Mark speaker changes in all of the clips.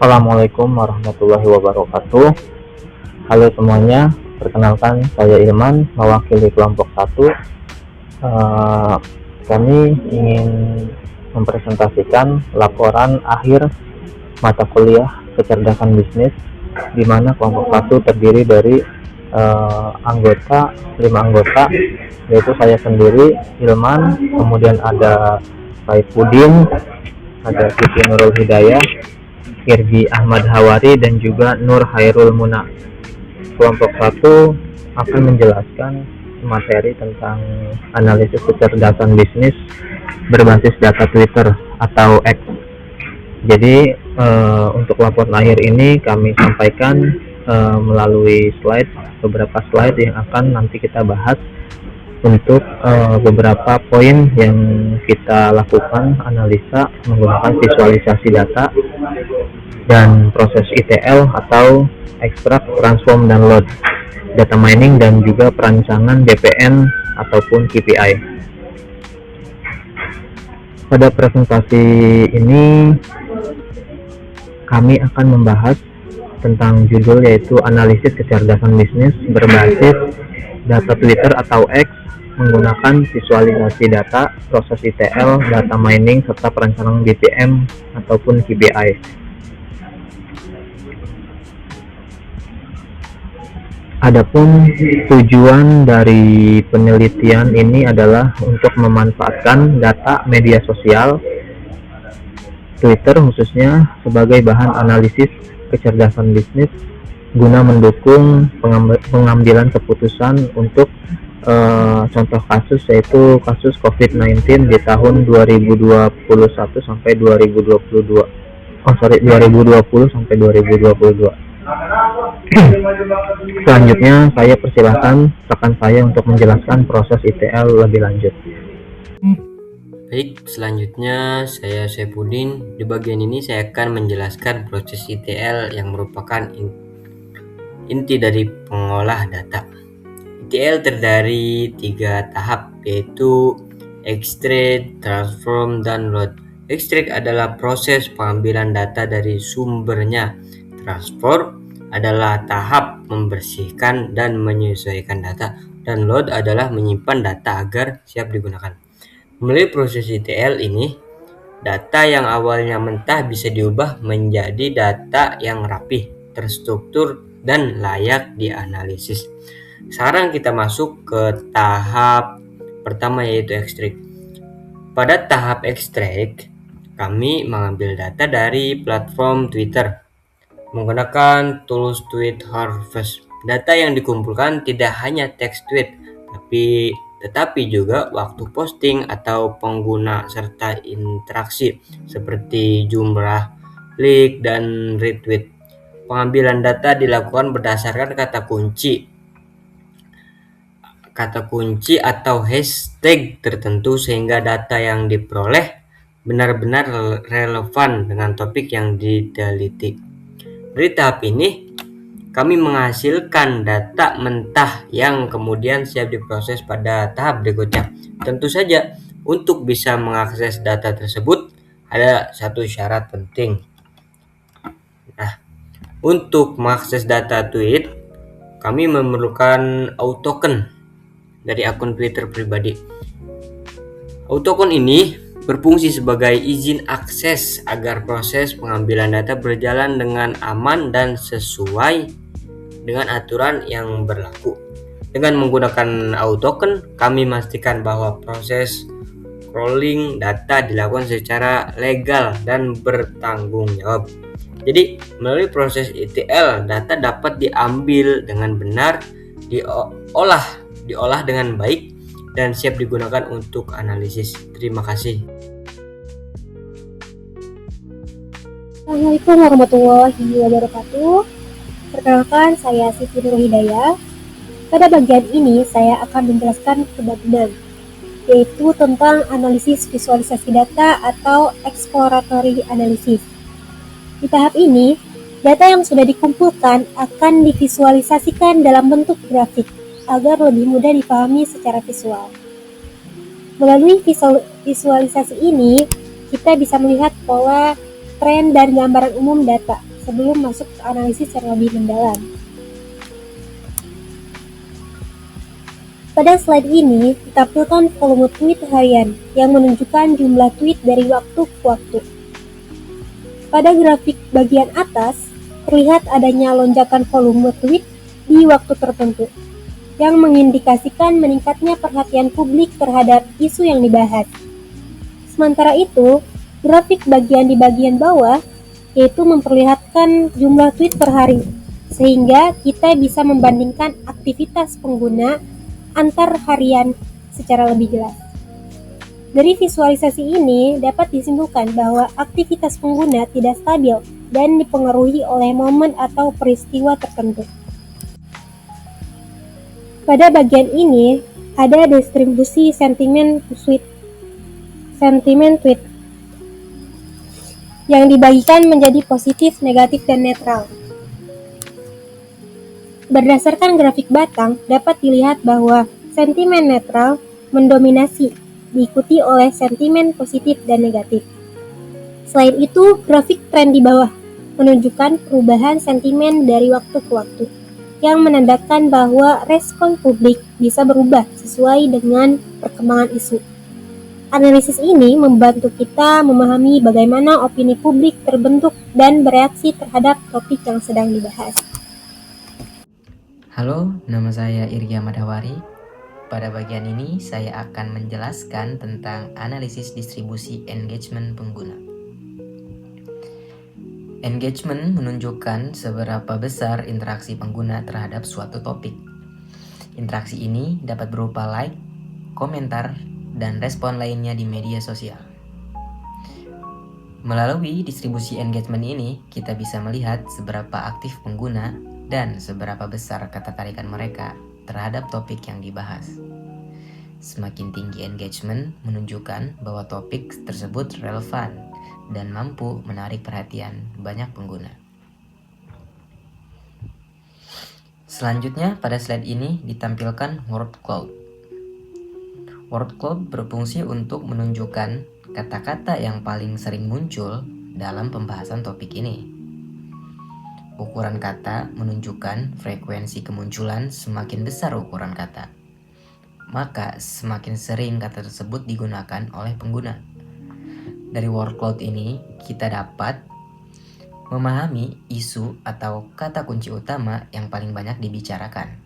Speaker 1: Assalamualaikum warahmatullahi wabarakatuh. Halo semuanya, perkenalkan saya Ilman, mewakili kelompok 1. Kami ingin mempresentasikan laporan akhir mata kuliah kecerdasan bisnis, di mana kelompok 1 terdiri dari 5 anggota, yaitu saya sendiri, Ilman, kemudian ada Saifuddin, ada Siti Nurul Hidayah, Irgi Ahmad Hawari, dan juga Nur Hairul Muna. Kelompok 1 akan menjelaskan materi tentang analisis kecerdasan bisnis berbasis data Twitter atau X. Jadi untuk laporan akhir ini kami sampaikan melalui beberapa slide yang akan nanti kita bahas untuk beberapa poin yang kita lakukan analisa menggunakan visualisasi data dan proses ETL atau extract, transform, dan load, data mining, dan juga perancangan BPN ataupun KPI. Pada presentasi ini kami akan membahas tentang judul, yaitu analisis kecerdasan bisnis berbasis data Twitter atau X menggunakan visualisasi data, proses ETL, data mining, serta perencanaan BPM ataupun KPI. Adapun tujuan dari penelitian ini adalah untuk memanfaatkan data media sosial, Twitter khususnya, sebagai bahan analisis kecerdasan bisnis guna mendukung pengambilan keputusan untuk contoh kasus, yaitu kasus COVID-19 di tahun 2020 sampai 2022. Selanjutnya saya persilahkan rekan saya untuk menjelaskan proses ETL lebih lanjut.
Speaker 2: Baik, selanjutnya saya Saifuddin. Di bagian ini saya akan menjelaskan proses ETL yang merupakan inti dari pengolah data. ETL terdiri 3 tahap, yaitu extract, transform, dan load. Extract adalah proses pengambilan data dari sumbernya. Transform adalah tahap membersihkan dan menyesuaikan data, dan load adalah menyimpan data agar siap digunakan. Melalui proses ETL ini, data yang awalnya mentah bisa diubah menjadi data yang rapih, terstruktur, dan layak dianalisis. Sekarang kita masuk ke tahap pertama, yaitu extract. Pada tahap extract, kami mengambil data dari platform Twitter menggunakan tools Tweet Harvest. Data yang dikumpulkan tidak hanya teks tweet, tetapi juga waktu posting atau pengguna serta interaksi seperti jumlah like dan retweet. Pengambilan data dilakukan berdasarkan kata kunci atau hashtag tertentu, sehingga data yang diperoleh benar-benar relevan dengan topik yang diteliti. Dari tahap ini, kami menghasilkan data mentah yang kemudian siap diproses pada tahap berikutnya. Tentu saja, untuk bisa mengakses data tersebut, ada satu syarat penting. Nah, untuk mengakses data tweet, kami memerlukan autoken dari akun Twitter pribadi. Autoken ini berfungsi sebagai izin akses agar proses pengambilan data berjalan dengan aman dan sesuai dengan aturan yang berlaku. Dengan menggunakan autoken, kami memastikan bahwa proses crawling data dilakukan secara legal dan bertanggung jawab. Jadi, melalui proses ETL, data dapat diambil dengan benar, diolah dengan baik, dan siap digunakan untuk analisis. Terima kasih.
Speaker 3: Assalamualaikum warahmatullahi wabarakatuh. Perkenalkan, saya Siti Nurul Hidayah. Pada bagian ini saya akan menjelaskan kebagian, yaitu tentang analisis visualisasi data atau exploratory analysis. Di tahap ini, data yang sudah dikumpulkan akan divisualisasikan dalam bentuk grafik agar lebih mudah dipahami secara visual. Melalui visualisasi ini, kita bisa melihat pola, tren, dan gambaran umum data, sebelum masuk ke analisis yang lebih mendalam. Pada slide ini ditampilkan volume tweet harian yang menunjukkan jumlah tweet dari waktu ke waktu. Pada grafik bagian atas, terlihat adanya lonjakan volume tweet di waktu tertentu, yang mengindikasikan meningkatnya perhatian publik terhadap isu yang dibahas. Sementara itu, grafik di bagian bawah yaitu memperlihatkan jumlah tweet per hari, sehingga kita bisa membandingkan aktivitas pengguna antar harian secara lebih jelas. Dari visualisasi ini dapat disimpulkan bahwa aktivitas pengguna tidak stabil dan dipengaruhi oleh momen atau peristiwa tertentu. Pada bagian ini ada distribusi sentimen tweet yang dibagikan menjadi positif, negatif, dan netral. Berdasarkan grafik batang, dapat dilihat bahwa sentimen netral mendominasi, diikuti oleh sentimen positif dan negatif. Selain itu, grafik tren di bawah menunjukkan perubahan sentimen dari waktu ke waktu, yang menandakan bahwa respon publik bisa berubah sesuai dengan perkembangan isu. Analisis ini membantu kita memahami bagaimana opini publik terbentuk dan bereaksi terhadap topik yang sedang dibahas.
Speaker 4: Halo, nama saya Irgi Ahmad Hawari. Pada bagian ini saya akan menjelaskan tentang analisis distribusi engagement pengguna. Engagement menunjukkan seberapa besar interaksi pengguna terhadap suatu topik. Interaksi ini dapat berupa like, komentar, dan respon lainnya di media sosial. Melalui distribusi engagement ini, kita bisa melihat seberapa aktif pengguna dan seberapa besar ketertarikan mereka terhadap topik yang dibahas. Semakin tinggi engagement menunjukkan bahwa topik tersebut relevan dan mampu menarik perhatian banyak pengguna. Selanjutnya, pada slide ini ditampilkan word cloud. Word cloud berfungsi untuk menunjukkan kata-kata yang paling sering muncul dalam pembahasan topik ini. Ukuran kata menunjukkan frekuensi kemunculan. Semakin besar ukuran kata, maka semakin sering kata tersebut digunakan oleh pengguna. Dari word cloud ini, kita dapat memahami isu atau kata kunci utama yang paling banyak dibicarakan.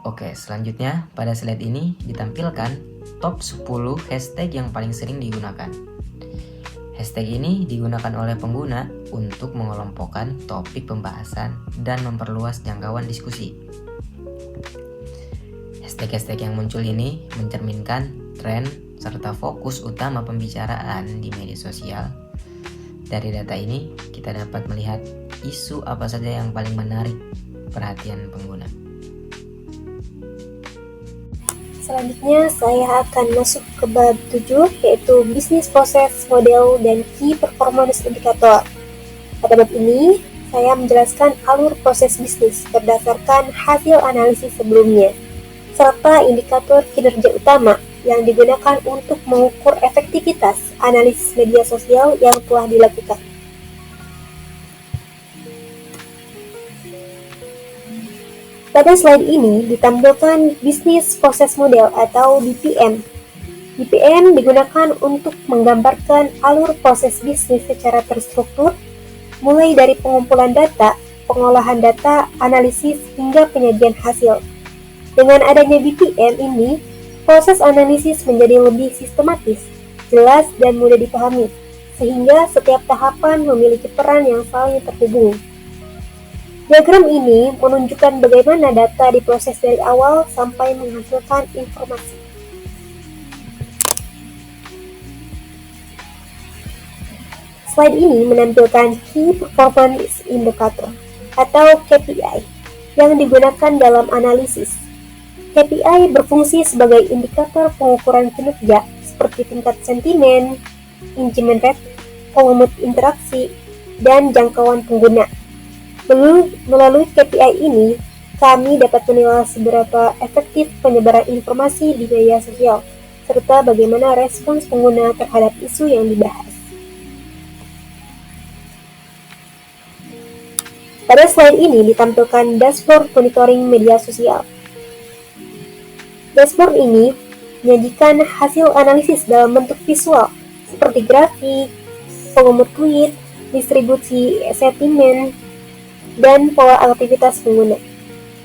Speaker 4: Oke, selanjutnya pada slide ini ditampilkan top 10 hashtag yang paling sering digunakan. Hashtag ini digunakan oleh pengguna untuk mengelompokkan topik pembahasan dan memperluas jangkauan diskusi. Hashtag-hashtag yang muncul ini mencerminkan tren serta fokus utama pembicaraan di media sosial. Dari data ini, kita dapat melihat isu apa saja yang paling menarik perhatian pengguna.
Speaker 3: Selanjutnya saya akan masuk ke bab 7, yaitu Business Process Model dan Key Performance Indicator. Pada bab ini, saya menjelaskan alur proses bisnis berdasarkan hasil analisis sebelumnya, serta indikator kinerja utama yang digunakan untuk mengukur efektivitas analisis media sosial yang telah dilakukan. Pada slide ini ditampilkan Business Process Model atau BPM. BPM digunakan untuk menggambarkan alur proses bisnis secara terstruktur, mulai dari pengumpulan data, pengolahan data, analisis, hingga penyajian hasil. Dengan adanya BPM ini, proses analisis menjadi lebih sistematis, jelas, dan mudah dipahami, sehingga setiap tahapan memiliki peran yang saling terhubung. Diagram ini menunjukkan bagaimana data diproses dari awal sampai menghasilkan informasi. Slide ini menampilkan Key Performance Indicator atau KPI yang digunakan dalam analisis. KPI berfungsi sebagai indikator pengukuran kinerja seperti tingkat sentimen, engagement rate, volume interaksi, dan jangkauan pengguna. Melalui KPI ini, kami dapat menilai seberapa efektif penyebaran informasi di media sosial, serta bagaimana respons pengguna terhadap isu yang dibahas. Pada slide ini ditampilkan dashboard monitoring media sosial. Dashboard ini menyajikan hasil analisis dalam bentuk visual seperti grafik, pengumum tweet, distribusi sentimen, dan pola aktivitas pengguna.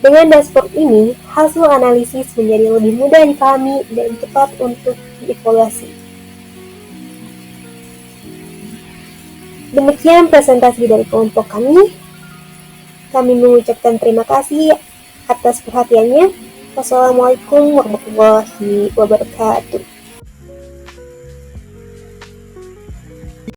Speaker 3: Dengan dashboard ini, hasil analisis menjadi lebih mudah dipahami dan cepat untuk dievaluasi. Demikian presentasi dari kelompok kami. Kami mengucapkan terima kasih atas perhatiannya. Wassalamualaikum warahmatullahi wabarakatuh.